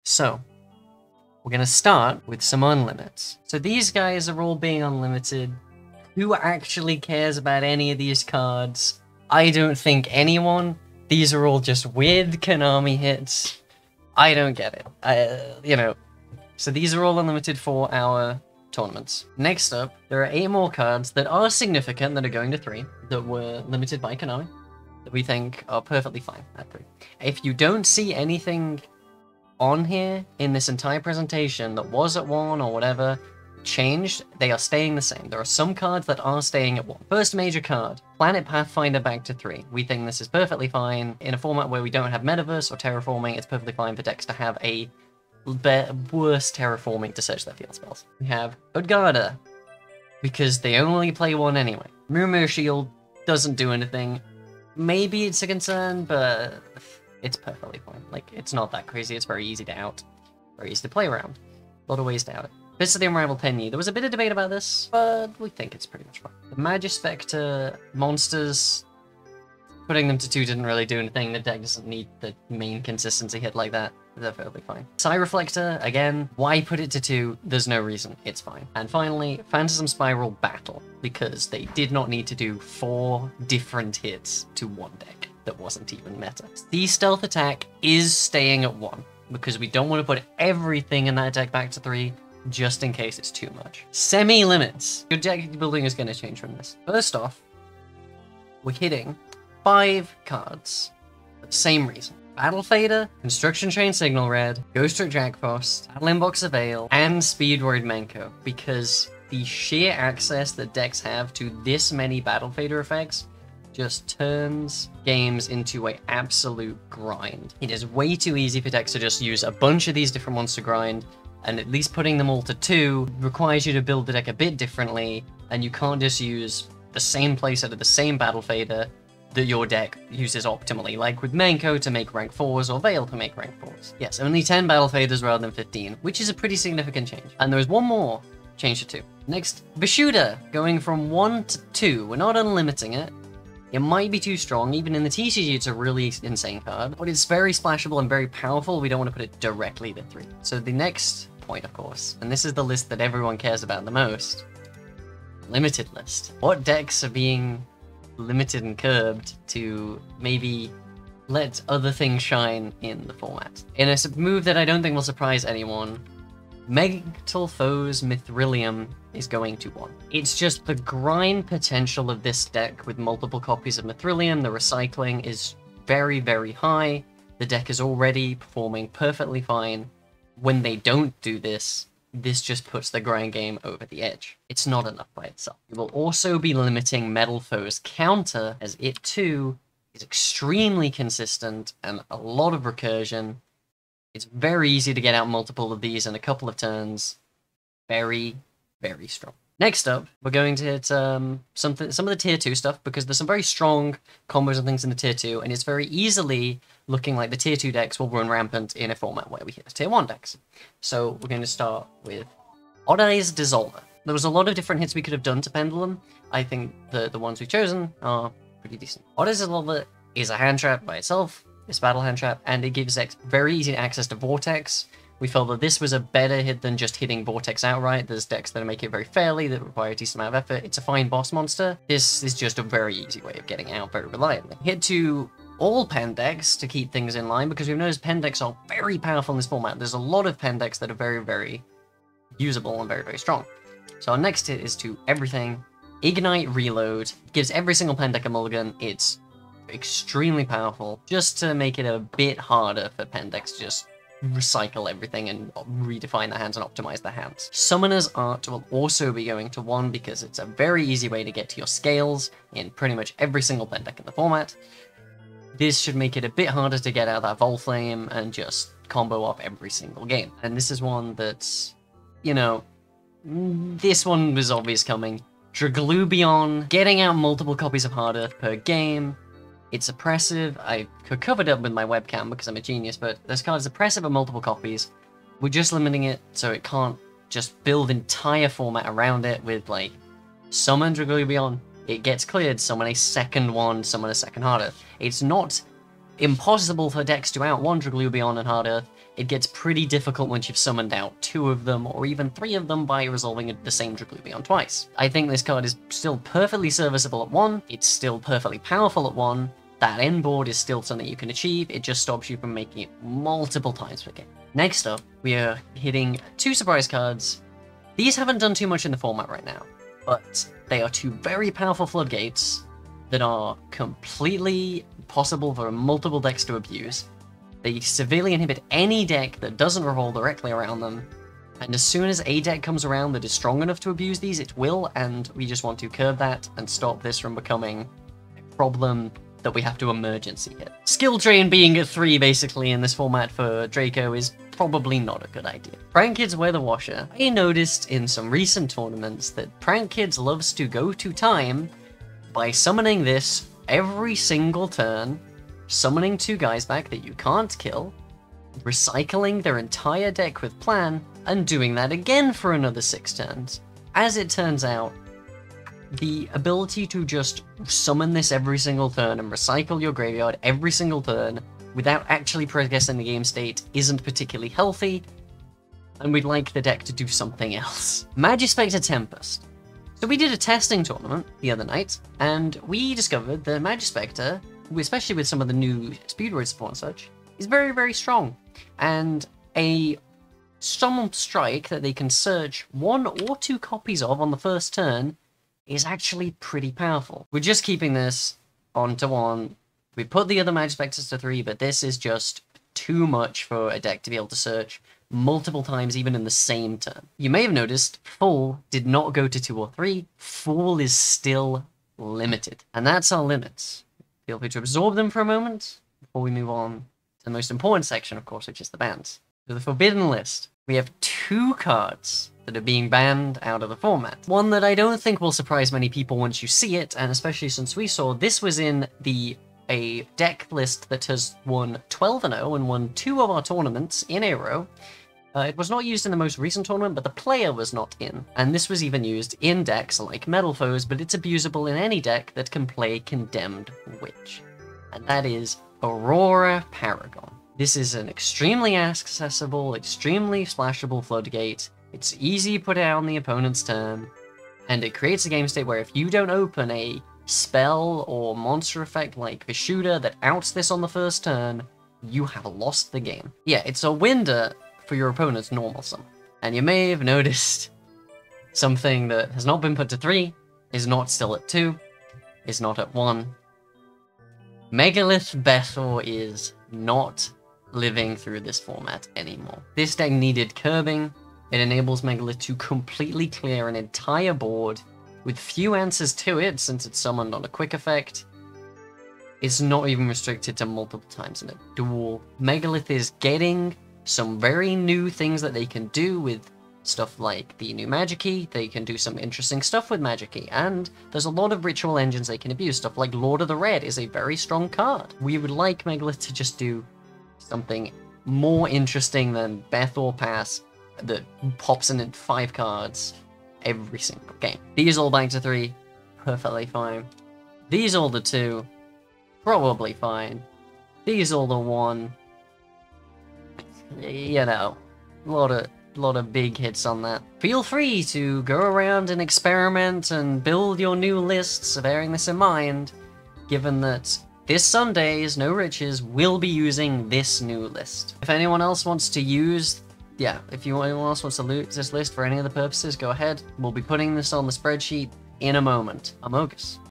So, we're going to start with some unlimits. So these guys are all being unlimited. Who actually cares about any of these cards? I don't think anyone. These are all just weird Konami hits. I don't get it. So these are all unlimited for our tournaments. Next up, there are 8 more cards that are significant that are going to 3 that were limited by Konami that we think are perfectly fine at 3. If you don't see anything on here in this entire presentation that was at 1 or whatever changed, they are staying the same. There are some cards that are staying at 1. First major card, Planet Pathfinder back to 3. We think this is perfectly fine. In a format where we don't have Metaverse or Terraforming, it's perfectly fine for decks to have a worse Terraforming to search their field spells. We have Udgarda, because they only play 1 anyway. Mirror Shield doesn't do anything. Maybe it's a concern, but it's perfectly fine. Like, it's not that crazy. It's very easy to out. Very easy to play around. A lot of ways to out it. Fist of the Unrivaled Penny. There was a bit of debate about this, but we think it's pretty much fine. The Magispector monsters, putting them to 2 didn't really do anything. The deck doesn't need the main consistency hit like that. They're perfectly fine. Psy Reflector, again, why put it to 2? There's no reason. It's fine. And finally, Phantasm Spiral Battle, because they did not need to do 4 different hits to 1 deck that wasn't even meta. The Stealth Attack is staying at 1, because we don't want to put everything in that deck back to 3, just in case it's too much. Semi-limits. Your deck building is going to change from this. First off, we're hitting 5 cards for the same reason. Battle Fader, Construction Chain Signal Red, Ghost Trick Jackfrost, Battle Inbox Avail, and Speedroid Menko, because the sheer access that decks have to this many Battle Fader effects just turns games into an absolute grind. It is way too easy for decks to just use a bunch of these different ones to grind, and at least putting them all to 2 requires you to build the deck a bit differently, and you can't just use the same playset of the same Battle Fader that your deck uses optimally, like with Menko to make rank 4s or Veil to make rank 4s. Yes, only 10 Battle Faders rather than 15, which is a pretty significant change. And there is one more change to 2. Next, Vishuda, going from 1 to 2. We're not unlimiting it. It might be too strong. Even in the TCG, it's a really insane card, but it's very splashable and very powerful. We don't want to put it directly to 3. So the next point, of course, and this is the list that everyone cares about the most, limited list. What decks are being limited and curbed to maybe let other things shine in the format? In a move that I don't think will surprise anyone, Metal Foes Mithrilium is going to 1. It's just the grind potential of this deck with multiple copies of Mithrilium. The recycling is very, very high. The deck is already performing perfectly fine. When they don't do this, this just puts the grind game over the edge. It's not enough by itself. You will also be limiting Metal Foes Counter, as it too is extremely consistent and a lot of recursion. It's very easy to get out multiple of these in a couple of turns. Very, very strong. Next up, we're going to hit some of the tier 2 stuff, because there's some very strong combos and things in the tier 2, and it's very easily looking like the tier 2 decks will run rampant in a format where we hit the tier 1 decks. So we're going to start with Odd Eyes Dissolver. There was a lot of different hits we could have done to Pendulum. I think the ones we've chosen are pretty decent. Odd Eyes Dissolver is a hand trap by itself. It's battle hand trap, and it gives decks very easy access to Vortex. We felt that this was a better hit than just hitting Vortex outright. There's decks that make it very fairly, that require a decent amount of effort. It's a fine boss monster. This is just a very easy way of getting out very reliably. Hit to all Pen decks to keep things in line, because we've noticed Pen decks are very powerful in this format. There's a lot of Pen decks that are very, very usable and very, very strong. So our next hit is to everything. Ignite Reload. Gives every single Pen deck a mulligan. It's extremely powerful, just to make it a bit harder for Pen decks to just recycle everything and redefine their hands and optimize their hands. Summoner's Art will also be going to 1, because it's a very easy way to get to your scales in pretty much every single Pen deck in the format. This should make it a bit harder to get out that Volflame and just combo up every single game. And this is one that's, this one was obvious coming. Draglubion, getting out multiple copies of Hard Earth per game. It's oppressive. I could cover it up with my webcam because I'm a genius, but this card is oppressive at multiple copies. We're just limiting it so it can't just build entire format around it with, like, summon Draglubion. It gets cleared, summon a second one, summon a second Hard Earth. It's not impossible for decks to out one Draglubion and Hard Earth. it gets pretty difficult once you've summoned out 2 of them, or even 3 of them by resolving the same Draglubion twice. I think this card is still perfectly serviceable at 1, it's still perfectly powerful at 1, that end board is still something you can achieve, it just stops you from making it multiple times per game. Next up, we are hitting 2 surprise cards. These haven't done too much in the format right now, but they are 2 very powerful floodgates that are completely possible for multiple decks to abuse. They severely inhibit any deck that doesn't revolve directly around them, and as soon as a deck comes around that is strong enough to abuse these, it will, and we just want to curb that and stop this from becoming a problem that we have to emergency hit. Skill Drain being at 3 basically in this format for Draco is probably not a good idea. Prank Kids Wear the Washer. I noticed in some recent tournaments that Prank Kids loves to go to time by summoning this every single turn, summoning 2 guys back that you can't kill, recycling their entire deck with plan, and doing that again for another 6 turns. As it turns out, the ability to just summon this every single turn and recycle your graveyard every single turn without actually progressing the game state isn't particularly healthy, and we'd like the deck to do something else. Magispector Tempest. So we did a testing tournament the other night, and we discovered that Magispector, especially with some of the new speedroid support and such, is very, very strong. And a Summon Strike that they can search 1 or 2 copies of on the first turn is actually pretty powerful. We're just keeping this on to 1. We put the other Magispectors to 3, but this is just too much for a deck to be able to search multiple times, even in the same turn. You may have noticed, Full did not go to 2 or 3. Full is still limited. And that's our limits. Feel free to absorb them for a moment before we move on to the most important section, of course, which is the bans. So the Forbidden List. We have 2 cards that are being banned out of the format. One that I don't think will surprise many people once you see it, and especially since we saw this was in a deck list that has won 12-0 and won 2 of our tournaments in a row. It was not used in the most recent tournament, but the player was not in. And this was even used in decks like Metal Foes, but it's abusable in any deck that can play Condemned Witch. And that is Aurora Paragon. This is an extremely accessible, extremely splashable floodgate. It's easy to put out on the opponent's turn, and it creates a game state where if you don't open a spell or monster effect like Vishuda that outs this on the first turn, you have lost the game. Yeah, it's a window for your opponent's normal summon. And you may have noticed something that has not been put to 3, is not still at 2, is not at 1. Megalith Bethor is not living through this format anymore. This deck needed curbing. It enables Megalith to completely clear an entire board with few answers to it, since it's summoned on a quick effect. It's not even restricted to multiple times in a duel. Megalith is getting some very new things that they can do with stuff like the new Magic Key. They can do some interesting stuff with Magic Key, and there's a lot of ritual engines they can abuse. Stuff like Lord of the Red is a very strong card. We would like Megalith to just do something more interesting than Bethor Pass that pops in 5 cards every single game. These all back to 3, perfectly fine. These all to 2, probably fine. These all to 1, you know, a lot of big hits on that. Feel free to go around and experiment and build your new lists, bearing this in mind, given that this Sunday's No Riches will be using this new list. If anyone else wants to use, if anyone else wants to use this list for any other purposes, go ahead. We'll be putting this on the spreadsheet in a moment. I'm Ogus.